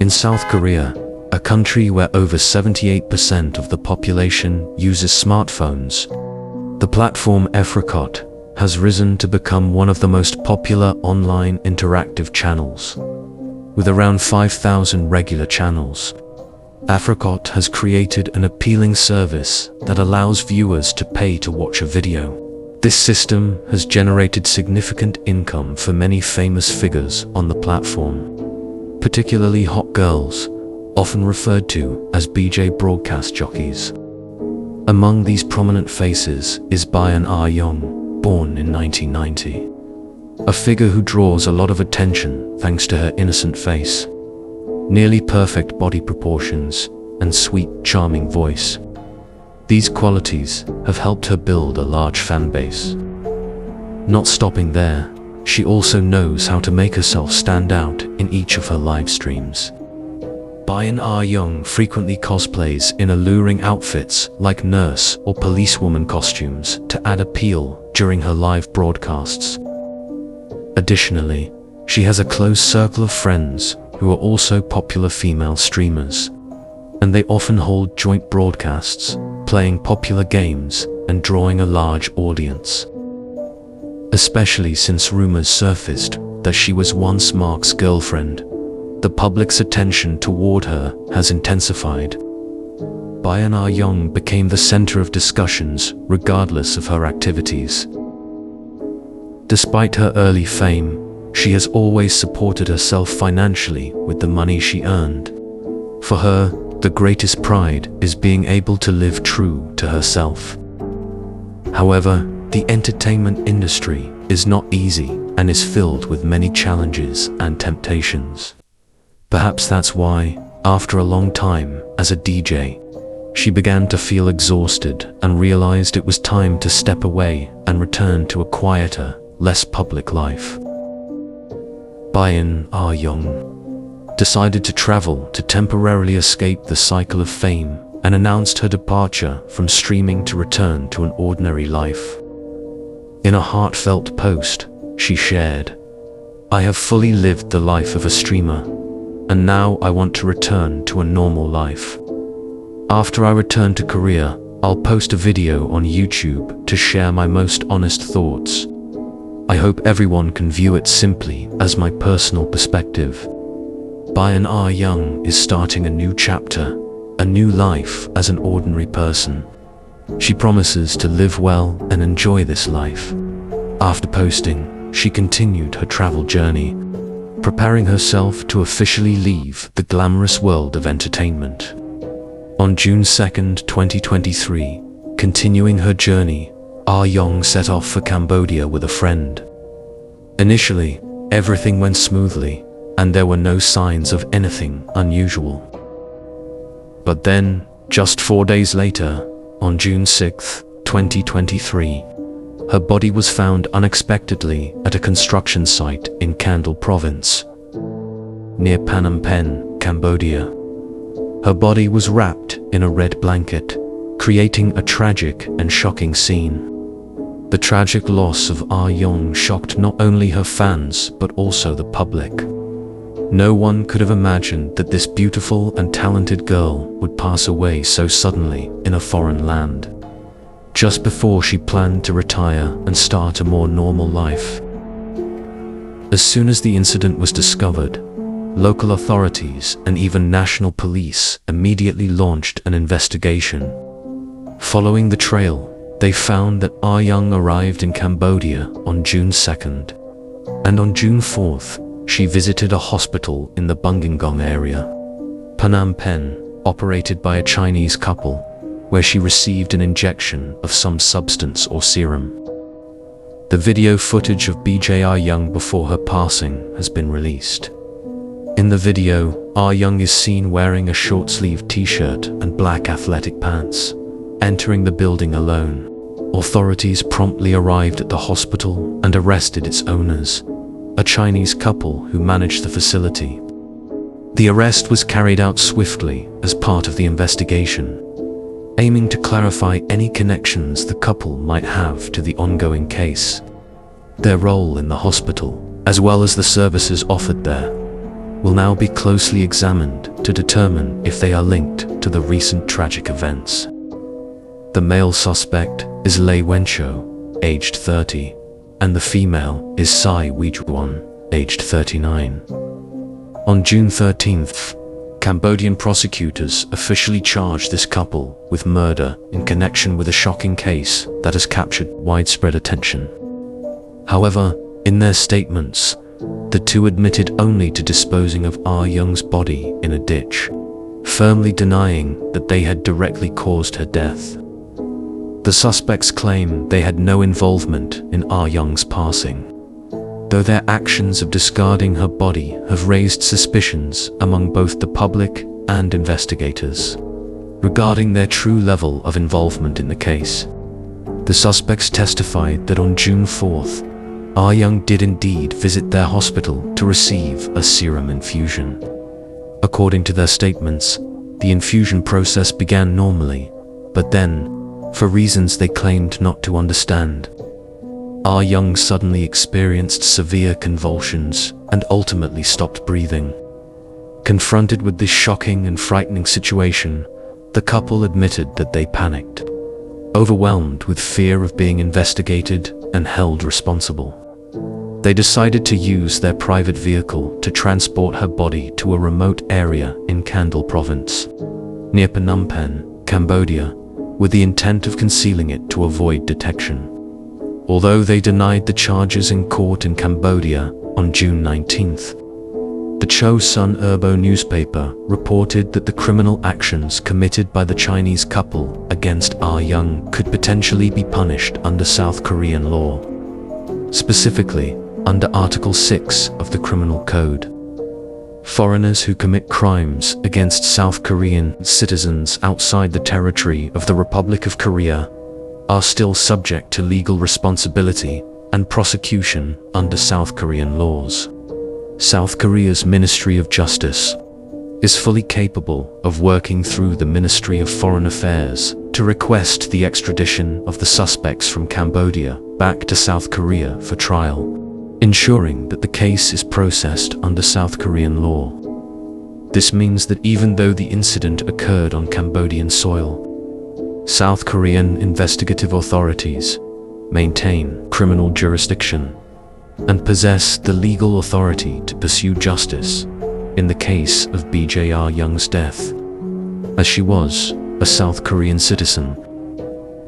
In South Korea, a country where over 78% of the population uses smartphones, the platform Africot has risen to become one of the most popular online interactive channels. With around 5,000 regular channels, Africot has created an appealing service that allows viewers to pay to watch a video. This system has generated significant income for many famous figures on the platform, particularly hot girls, often referred to as BJ broadcast jockeys. Among these prominent faces is Yoeng, born in 1990. A figure who draws a lot of attention thanks to her innocent face, nearly perfect body proportions, and sweet, charming voice. These qualities have helped her build a large fan base. Not stopping there, she also knows how to make herself stand out in each of her live streams. Yoeng frequently cosplays in alluring outfits like nurse or policewoman costumes to add appeal during her live broadcasts. Additionally, she has a close circle of friends who are also popular female streamers, and they often hold joint broadcasts, playing popular games and drawing a large audience. Especially since rumors surfaced that she was once Mark's girlfriend, the public's attention toward her has intensified. Yoeng became the center of discussions regardless of her activities. Despite her early fame, she has always supported herself financially with the money she earned. For her, the greatest pride is being able to live true to herself. However, the entertainment industry is not easy and is filled with many challenges and temptations. Perhaps that's why, after a long time as a DJ, she began to feel exhausted and realized it was time to step away and return to a quieter, less public life. Yoeng decided to travel to temporarily escape the cycle of fame and announced her departure from streaming to return to an ordinary life. In a heartfelt post, she shared, "I have fully lived the life of a streamer, and now I want to return to a normal life. After I return to Korea, I'll post a video on YouTube to share my most honest thoughts. I hope everyone can view it simply as my personal perspective." Yoeng is starting a new chapter, a new life as an ordinary person. She promises to live well and enjoy this life. After posting, she continued her travel journey, preparing herself to officially leave the glamorous world of entertainment. On June 2nd, 2023, continuing her journey, Yoeng set off for Cambodia with a friend. Initially, everything went smoothly, and there were no signs of anything unusual. But then, just 4 days later, on June 6, 2023, her body was found unexpectedly at a construction site in Kandal province, near Phnom Penh, Cambodia. Her body was wrapped in a red blanket, creating a tragic and shocking scene. The tragic loss of Yoeng shocked not only her fans but also the public. No one could have imagined that this beautiful and talented girl would pass away so suddenly in a foreign land, just before she planned to retire and start a more normal life. As soon as the incident was discovered, local authorities and even national police immediately launched an investigation. Following the trail, they found that Yoeng arrived in Cambodia on June 2nd, and on June 4th, she visited a hospital in the Bungingong area, Phnom Penh, operated by a Chinese couple, where she received an injection of some substance or serum. The video footage of Yoeng before her passing has been released. In the video, Yoeng is seen wearing a short-sleeved t-shirt and black athletic pants, entering the building alone. Authorities promptly arrived at the hospital and arrested its owners, a Chinese couple who managed the facility. The arrest was carried out swiftly as part of the investigation, aiming to clarify any connections the couple might have to the ongoing case, their role in the hospital, as well as the services offered there. will now be closely examined to determine if they are linked to the recent tragic events. The male suspect is Lei Wenshou, aged 30, and the female is Tsai Weiguan, aged 39. On June 13th, Cambodian prosecutors officially charged this couple with murder in connection with a shocking case that has captured widespread attention. However, in their statements, the two admitted only to disposing of Yoeng's body in a ditch, firmly denying that they had directly caused her death. The suspects claim they had no involvement in Yoeng's passing, though their actions of discarding her body have raised suspicions among both the public and investigators regarding their true level of involvement in the case. The suspects testified that on June 4th, Yoeng did indeed visit their hospital to receive a serum infusion. According to their statements, the infusion process began normally, but then, for reasons they claimed not to understand, Yoeng suddenly experienced severe convulsions and ultimately stopped breathing. Confronted with this shocking and frightening situation, the couple admitted that they panicked, overwhelmed with fear of being investigated and held responsible. They decided to use their private vehicle to transport her body to a remote area in Kandal province, near Phnom Penh, Cambodia, with the intent of concealing it to avoid detection. Although they denied the charges in court in Cambodia on June 19th, the Chosun Erbo newspaper reported that the criminal actions committed by the Chinese couple against Yoeng could potentially be punished under South Korean law, specifically under Article 6 of the Criminal Code. Foreigners who commit crimes against South Korean citizens outside the territory of the Republic of Korea are still subject to legal responsibility and prosecution under South Korean laws. South Korea's Ministry of Justice is fully capable of working through the Ministry of Foreign Affairs to request the extradition of the suspects from Cambodia back to South Korea for trial, ensuring that the case is processed under South Korean law. This means that even though the incident occurred on Cambodian soil, South Korean investigative authorities maintain criminal jurisdiction and possess the legal authority to pursue justice in the case of Yoeng's death, as she was a South Korean citizen.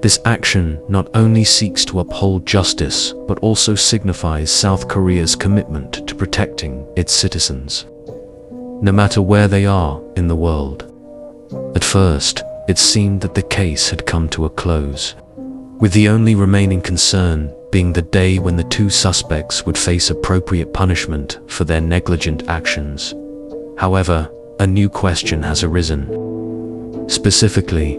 This action not only seeks to uphold justice, but also signifies South Korea's commitment to protecting its citizens, no matter where they are in the world. At first, it seemed that the case had come to a close, with the only remaining concern being the day when the two suspects would face appropriate punishment for their negligent actions. However, a new question has arisen. Specifically,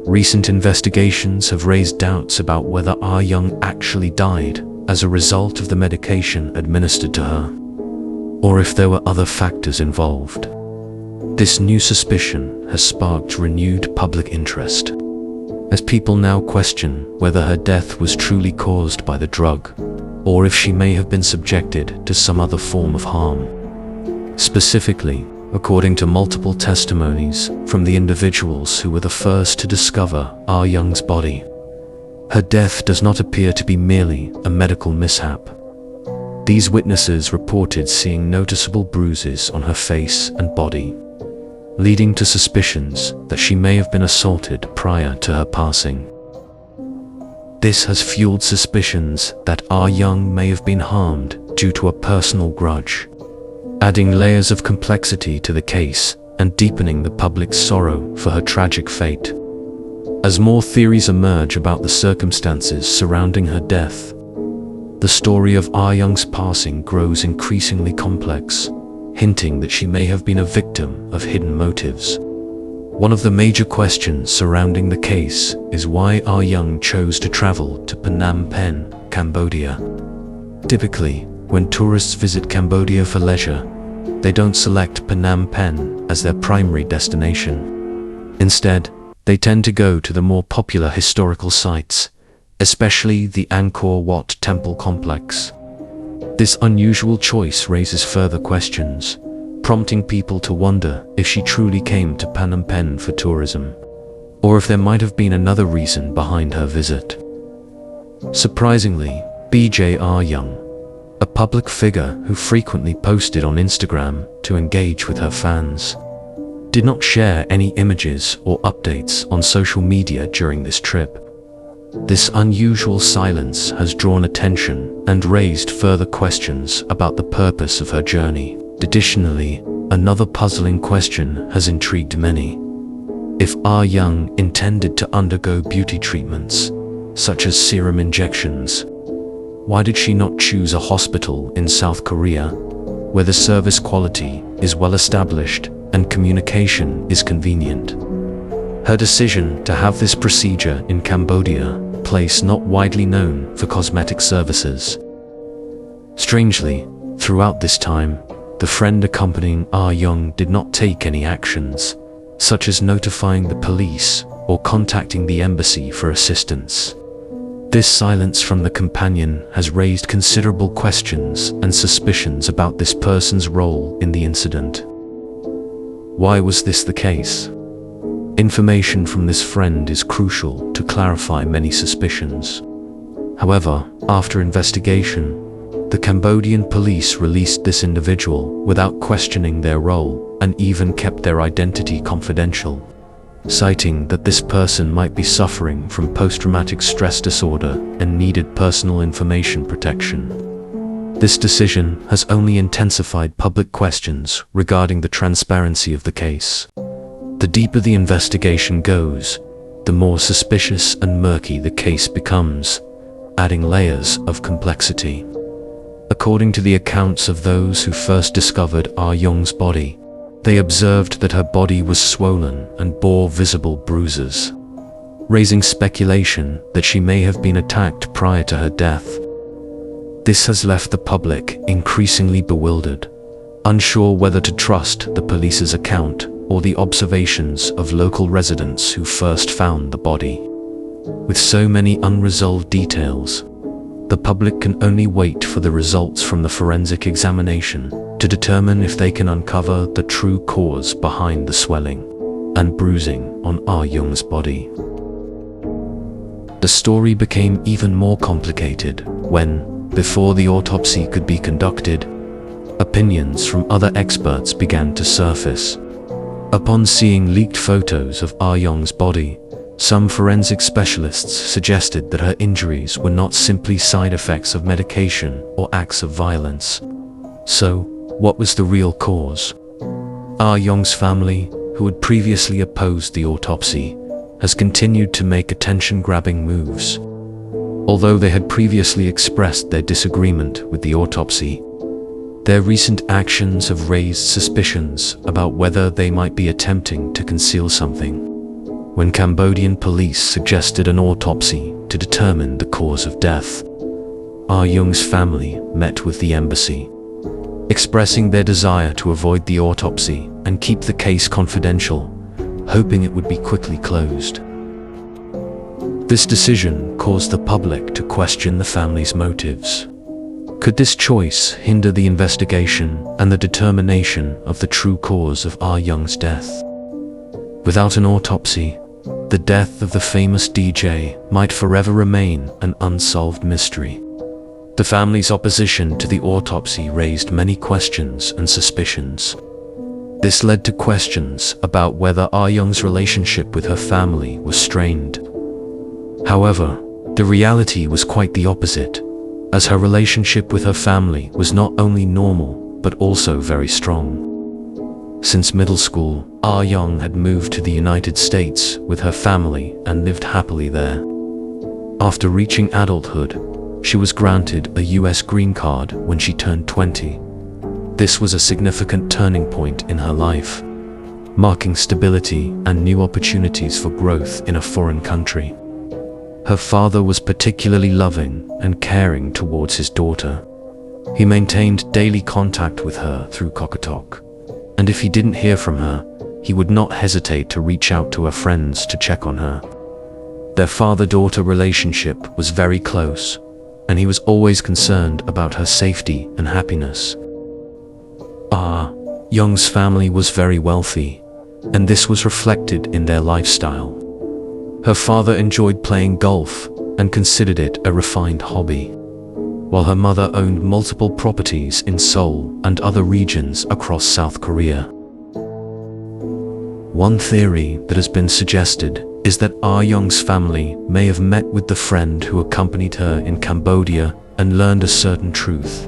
recent investigations have raised doubts about whether Yoeng actually died as a result of the medication administered to her, or if there were other factors involved. This new suspicion has sparked renewed public interest, as people now question whether her death was truly caused by the drug, or if she may have been subjected to some other form of harm. Specifically, according to multiple testimonies from the individuals who were the first to discover Yoeng's body, her death does not appear to be merely a medical mishap. These witnesses reported seeing noticeable bruises on her face and body, leading to suspicions that she may have been assaulted prior to her passing. This has fueled suspicions that Yoeng may have been harmed due to a personal grudge, adding layers of complexity to the case and deepening the public's sorrow for her tragic fate. As more theories emerge about the circumstances surrounding her death, the story of Yoeng's passing grows increasingly complex, hinting that she may have been a victim of hidden motives. One of the major questions surrounding the case is why Yoeng chose to travel to Phnom Penh, Cambodia. Typically, when tourists visit Cambodia for leisure, they don't select Phnom Penh as their primary destination. Instead, they tend to go to the more popular historical sites, especially the Angkor Wat temple complex. This unusual choice raises further questions. prompting people to wonder if she truly came to Phnom Penh for tourism, or if there might have been another reason behind her visit. Surprisingly, BJR Yoeng, a public figure who frequently posted on Instagram to engage with her fans, did not share any images or updates on social media during this trip. This unusual silence has drawn attention and raised further questions about the purpose of her journey. Additionally, another puzzling question has intrigued many. If Yoeng intended to undergo beauty treatments, such as serum injections, why did she not choose a hospital in South Korea, where the service quality is well established and communication is convenient? Her decision to have this procedure in Cambodia, a place not widely known for cosmetic services. Strangely, throughout this time, the friend accompanying Yoeng did not take any actions, such as notifying the police or contacting the embassy for assistance. This silence from the companion has raised considerable questions and suspicions about this person's role in the incident. Why was this the case? Information from this friend is crucial to clarify many suspicions. However, after investigation, the Cambodian police released this individual without questioning their role and even kept their identity confidential, citing that this person might be suffering from post-traumatic stress disorder and needed personal information protection. This decision has only intensified public questions regarding the transparency of the case. The deeper the investigation goes, the more suspicious and murky the case becomes, adding layers of complexity. According to the accounts of those who first discovered Yoeng's body, they observed that her body was swollen and bore visible bruises, raising speculation that she may have been attacked prior to her death. This has left the public increasingly bewildered, unsure whether to trust the police's account or the observations of local residents who first found the body. With so many unresolved details, the public can only wait for the results from the forensic examination to determine if they can uncover the true cause behind the swelling and bruising on Yoeng's body. The story became even more complicated when, before the autopsy could be conducted, opinions from other experts began to surface. Upon seeing leaked photos of Yoeng's body, some forensic specialists suggested that her injuries were not simply side effects of medication or acts of violence. So, what was the real cause? Yoeng's family, who had previously opposed the autopsy, has continued to make attention-grabbing moves. Although they had previously expressed their disagreement with the autopsy, their recent actions have raised suspicions about whether they might be attempting to conceal something. When Cambodian police suggested an autopsy to determine the cause of death, Yoeng's family met with the embassy, expressing their desire to avoid the autopsy and keep the case confidential, hoping it would be quickly closed. This decision caused the public to question the family's motives. Could this choice hinder the investigation and the determination of the true cause of Yoeng's death? Without an autopsy, the death of the famous DJ might forever remain an unsolved mystery. The family's opposition to the autopsy raised many questions and suspicions. This led to questions about whether Yoeng's relationship with her family was strained. However, the reality was quite the opposite, as her relationship with her family was not only normal but also very strong. Since middle school, Yoeng had moved to the United States with her family and lived happily there. After reaching adulthood, she was granted a US green card when she turned 20. This was a significant turning point in her life, marking stability and new opportunities for growth in a foreign country. Her father was particularly loving and caring towards his daughter. He maintained daily contact with her through KakaoTalk, and if he didn't hear from her, he would not hesitate to reach out to her friends to check on her. Their father-daughter relationship was very close, and he was always concerned about her safety and happiness. Yoeng's family was very wealthy, and this was reflected in their lifestyle. Her father enjoyed playing golf and considered it a refined hobby, while her mother owned multiple properties in Seoul and other regions across South Korea. One theory that has been suggested is that Yoeng's family may have met with the friend who accompanied her in Cambodia and learned a certain truth,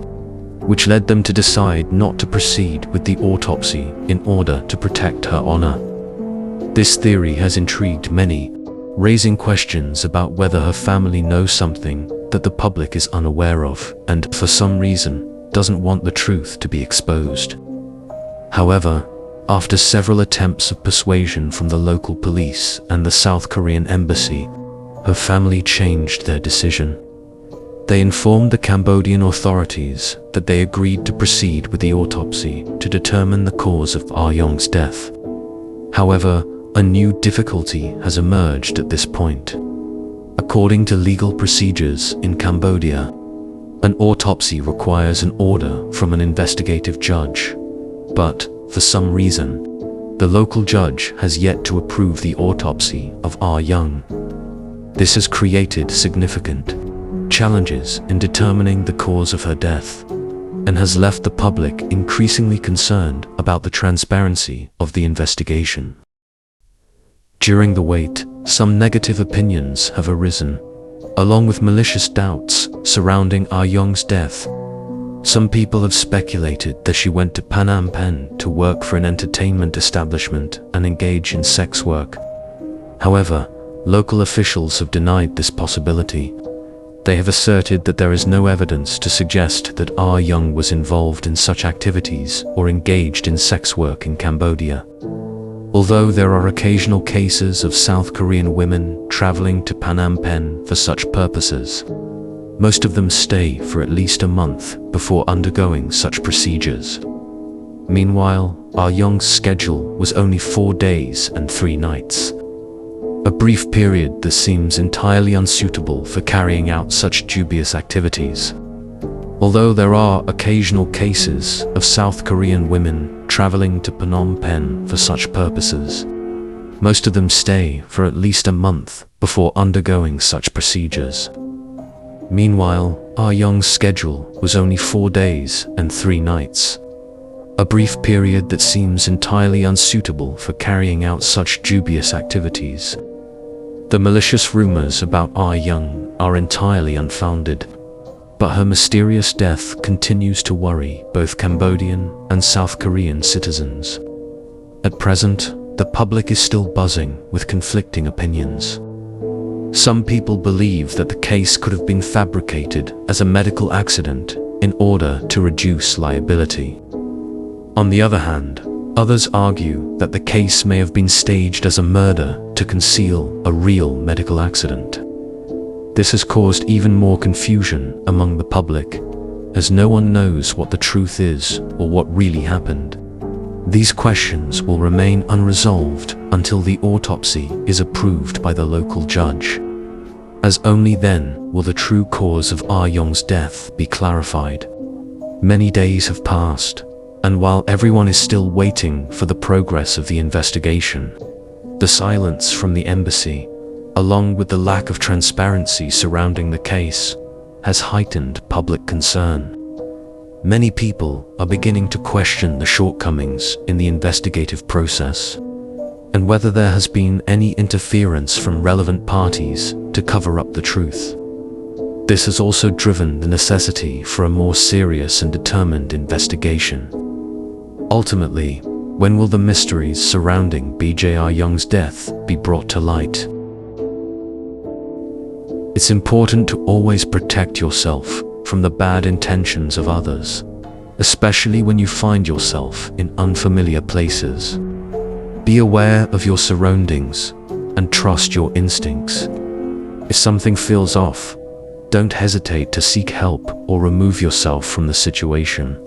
which led them to decide not to proceed with the autopsy in order to protect her honor. This theory has intrigued many, raising questions about whether her family knows something that the public is unaware of and, for some reason, doesn't want the truth to be exposed. However, after several attempts of persuasion from the local police and the South Korean embassy, her family changed their decision. They informed the Cambodian authorities that they agreed to proceed with the autopsy to determine the cause of Yoeng's death. However, a new difficulty has emerged at this point. According to legal procedures in Cambodia, an autopsy requires an order from an investigative judge, but for some reason, the local judge has yet to approve the autopsy of Yoeng. This has created significant challenges in determining the cause of her death, and has left the public increasingly concerned about the transparency of the investigation. During the wait, some negative opinions have arisen, along with malicious doubts surrounding Yoeng's death. Some people have speculated that she went to Phnom Penh to work for an entertainment establishment and engage in sex work. However, local officials have denied this possibility. They have asserted that there is no evidence to suggest that Yoeng was involved in such activities or engaged in sex work in Cambodia. Although there are occasional cases of South Korean women traveling to Phnom Penh for such purposes, most of them stay for at least a month before undergoing such procedures. Meanwhile, Yoeng's schedule was only 4 days and 3 nights. A brief period that seems entirely unsuitable for carrying out such dubious activities. Although there are occasional cases of South Korean women traveling to Phnom Penh for such purposes, most of them stay for at least a month before undergoing such procedures. Meanwhile, Yoeng's schedule was only 4 days and 3 nights. A brief period that seems entirely unsuitable for carrying out such dubious activities. The malicious rumors about Yoeng are entirely unfounded, but her mysterious death continues to worry both Cambodian and South Korean citizens. At present, the public is still buzzing with conflicting opinions. Some people believe that the case could have been fabricated as a medical accident in order to reduce liability. On the other hand, others argue that the case may have been staged as a murder to conceal a real medical accident. This has caused even more confusion among the public, as no one knows what the truth is or what really happened. These questions will remain unresolved until the autopsy is approved by the local judge, as only then will the true cause of Yoeng's death be clarified. Many days have passed, and while everyone is still waiting for the progress of the investigation, the silence from the embassy, along with the lack of transparency surrounding the case, has heightened public concern. Many people are beginning to question the shortcomings in the investigative process, and whether there has been any interference from relevant parties to cover up the truth. This has also driven the necessity for a more serious and determined investigation. Ultimately, when will the mysteries surrounding Yoeng's death be brought to light? It's important to always protect yourself from the bad intentions of others, especially when you find yourself in unfamiliar places. Be aware of your surroundings and trust your instincts. If something feels off, don't hesitate to seek help or remove yourself from the situation.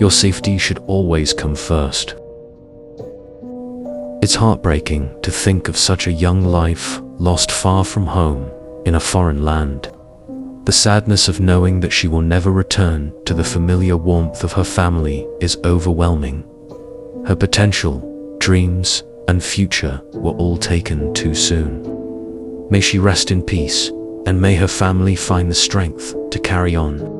Your safety should always come first. It's heartbreaking to think of such a young life lost far from home in a foreign land. The sadness of knowing that she will never return to the familiar warmth of her family is overwhelming. Her potential, dreams, and future were all taken too soon. May she rest in peace, and may her family find the strength to carry on.